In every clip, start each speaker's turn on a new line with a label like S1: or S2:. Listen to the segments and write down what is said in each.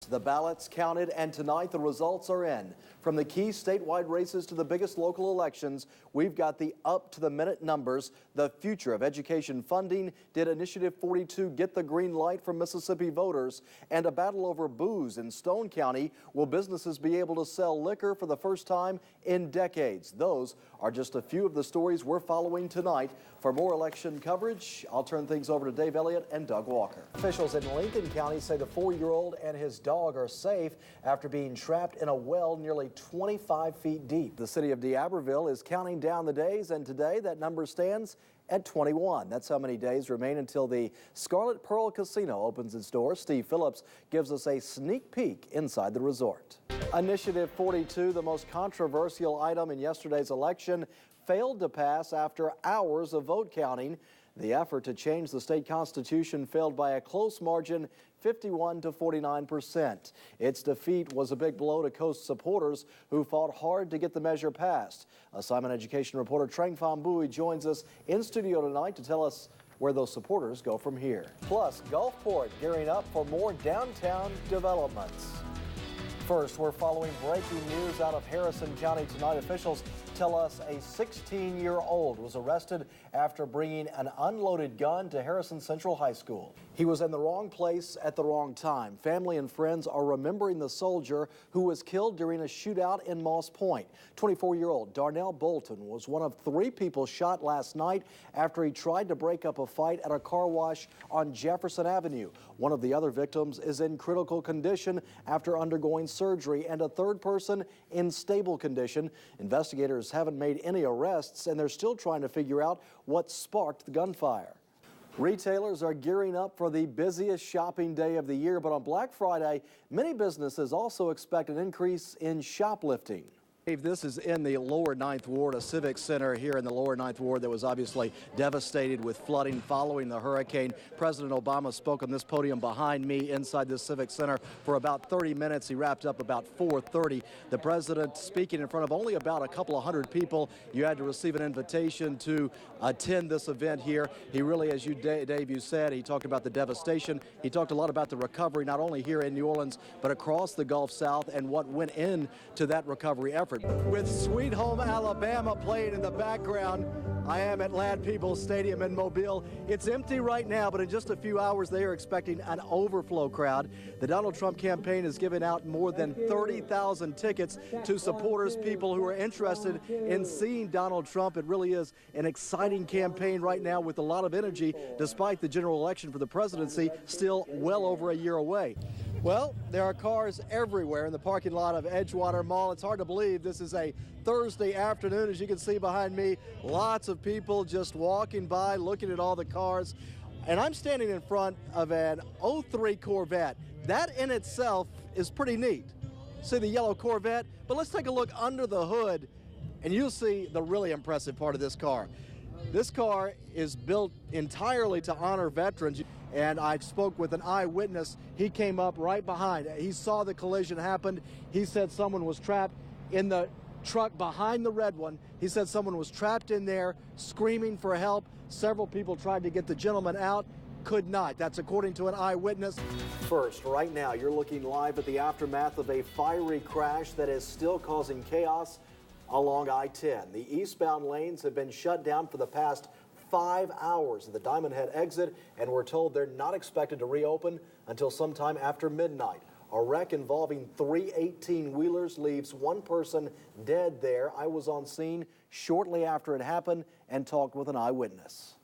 S1: The ballots counted, and tonight the results are in. From the key statewide races to the biggest local elections, we've got the up-to-the-minute numbers. The future of education funding. Did Initiative 42 get the green light from Mississippi voters? And a battle over booze in Stone County. Will businesses be able to sell liquor for the first time in decades? Those are just a few of the stories we're following tonight. For more election coverage, I'll turn things over to Dave Elliott and Doug Walker. Officials in Lincoln County say the 4-year-old and his dog are safe after being trapped in a well nearly 25 feet deep. The city of D'Iberville is counting down the days, and today that number stands at 21. That's how many days remain until the Scarlet Pearl Casino opens its doors. Steve Phillips gives us a sneak peek inside the resort. Initiative 42, the most controversial item in yesterday's election, failed to pass after hours of vote counting. The effort to change the state constitution failed by a close margin, 51 to 49%. Its defeat was a big blow to Coast supporters who fought hard to get the measure passed. Assignment Education reporter Trang Pham Bui joins us in studio tonight to tell us where those supporters go from here. Plus, Gulfport gearing up for more downtown developments. First, we're following breaking news out of Harrison County tonight. Officials tell us a 16-year-old was arrested after bringing an unloaded gun to Harrison Central High School. He was in the wrong place at the wrong time. Family and friends are remembering the soldier who was killed during a shootout in Moss Point. 24-year-old Darnell Bolton was one of 3 people shot last night after he tried to break up a fight at a car wash on Jefferson Avenue. One of the other victims is in critical condition after undergoing surgery, and a third person in stable condition. Investigators haven't made any arrests, and they're still trying to figure out what sparked the gunfire. Retailers are gearing up for the busiest shopping day of the year, but on Black Friday, many businesses also expect an increase in shoplifting. This is in the lower 9th Ward, a civic center here in the lower 9th Ward that was obviously devastated with flooding following the hurricane. President Obama spoke on this podium behind me inside this civic center for about 30 minutes. He wrapped up about 4:30. The president speaking in front of only about a couple of hundred people. You had to receive an invitation to attend this event here. He really, as you, Dave, you said, he talked about the devastation. He talked a lot about the recovery, not only here in New Orleans, but across the Gulf South and what went into that recovery effort. With Sweet Home Alabama playing in the background, I am at Lad Peoples Stadium in Mobile. It's empty right now, but in just a few hours they are expecting an overflow crowd. The Donald Trump campaign has given out more than 30,000 tickets to supporters, people who are interested in seeing Donald Trump. It really is an exciting campaign right now with a lot of energy, despite the general election for the presidency still well over a year away. Well, there are cars everywhere in the parking lot of Edgewater Mall. It's hard to believe this is a Thursday afternoon. As you can see behind me, lots of people just walking by, looking at all the cars. And I'm standing in front of an '03 Corvette. That in itself is pretty neat. See the yellow Corvette? But let's take a look under the hood, and you'll see the really impressive part of this car. This car is built entirely to honor veterans. And I spoke with an eyewitness. He came up right behind. He saw the collision happen. He said someone was trapped in the truck behind the red one. He said someone was trapped in there screaming for help. Several people tried to get the gentleman out, could not. That's according to an eyewitness. First, right now, you're looking live at the aftermath of a fiery crash that is still causing chaos along I-10. The eastbound lanes have been shut down for the past 5 hours at the Diamond Head exit, and we're told they're not expected to reopen until sometime after midnight. A wreck involving 3 18-wheelers leaves one person dead there. I was on scene shortly after it happened and talked with an eyewitness.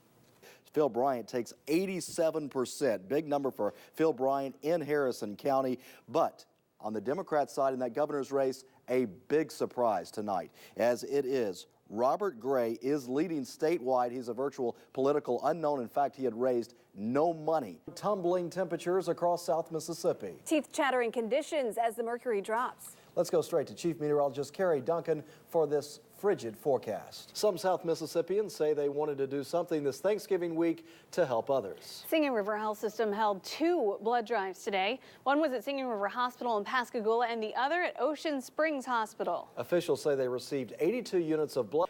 S1: Phil Bryant takes 87%. Big number for Phil Bryant in Harrison County. But on the Democrat side in that governor's race, a big surprise tonight, as it is Robert Gray is leading statewide. He's a virtual political unknown. In fact, he had raised no money. Tumbling temperatures across South Mississippi.
S2: Teeth-chattering conditions as the mercury drops.
S1: Let's go straight to Chief Meteorologist Carrie Duncan for this frigid forecast. Some South Mississippians say they wanted to do something this Thanksgiving week to help others.
S2: Singing River Health System held 2 blood drives today. One was at Singing River Hospital in Pascagoula and the other at Ocean Springs Hospital.
S1: Officials say they received 82 units of blood,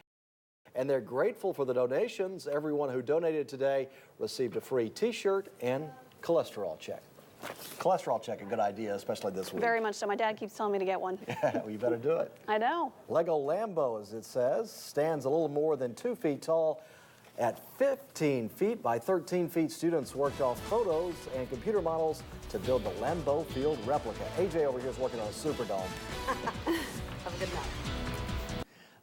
S1: and they're grateful for the donations. Everyone who donated today received a free t-shirt and cholesterol check. Cholesterol check, a good idea, especially this week.
S2: Very much so. My dad keeps telling me to get one.
S1: Yeah, well, you better do it.
S2: I know.
S1: Lego Lambo, as it says, stands a little more than 2 feet tall. At 15 feet by 13 feet, students worked off photos and computer models to build the Lambeau Field replica. AJ over here is working on a Superdome.
S3: Have a good night.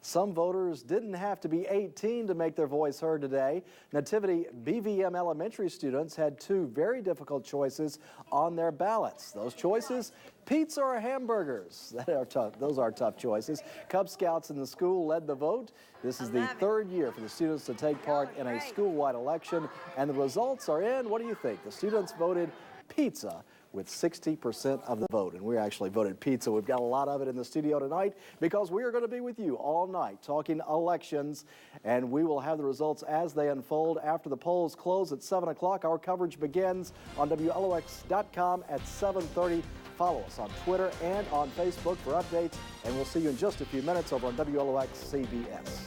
S1: Some voters didn't have to be 18 to make their voice heard today. Nativity BVM elementary students had 2 very difficult choices on their ballots. Those choices, pizza or hamburgers. Those are tough choices. Cub Scouts in the school led the vote. This is the 3rd year for the students to take part in a school-wide election, and the results are in. What do you think? The students voted pizza with 60% of the vote, and we actually voted pizza. We've got a lot of it in the studio tonight because we are going to be with you all night talking elections, and we will have the results as they unfold after the polls close at 7 o'clock. Our coverage begins on WLOX.com at 7:30. Follow us on Twitter and on Facebook for updates, and we'll see you in just a few minutes over on WLOX CBS.